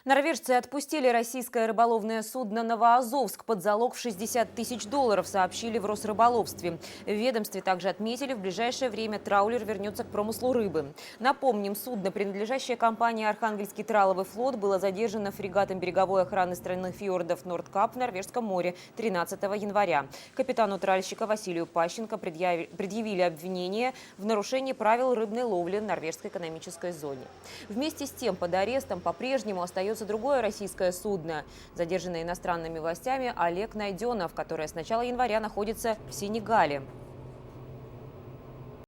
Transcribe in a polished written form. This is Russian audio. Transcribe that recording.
Норвежцы отпустили российское рыболовное судно «Новоазовск» под залог в $60 тысяч, сообщили в Росрыболовстве. В ведомстве также отметили, в ближайшее время траулер вернется к промыслу рыбы. Напомним, судно, принадлежащее компании «Архангельский траловый флот», было задержано фрегатом береговой охраны страны фьордов «Нордкап» в Норвежском море 13 января. Капитану тральщика Василию Пащенко предъявили обвинение в нарушении правил рыбной ловли в норвежской экономической зоне. Вместе с тем под арестом по-прежнему остается другое российское судно, задержанное иностранными властями Олег Найденов, которое с начала января находится в Сенегале.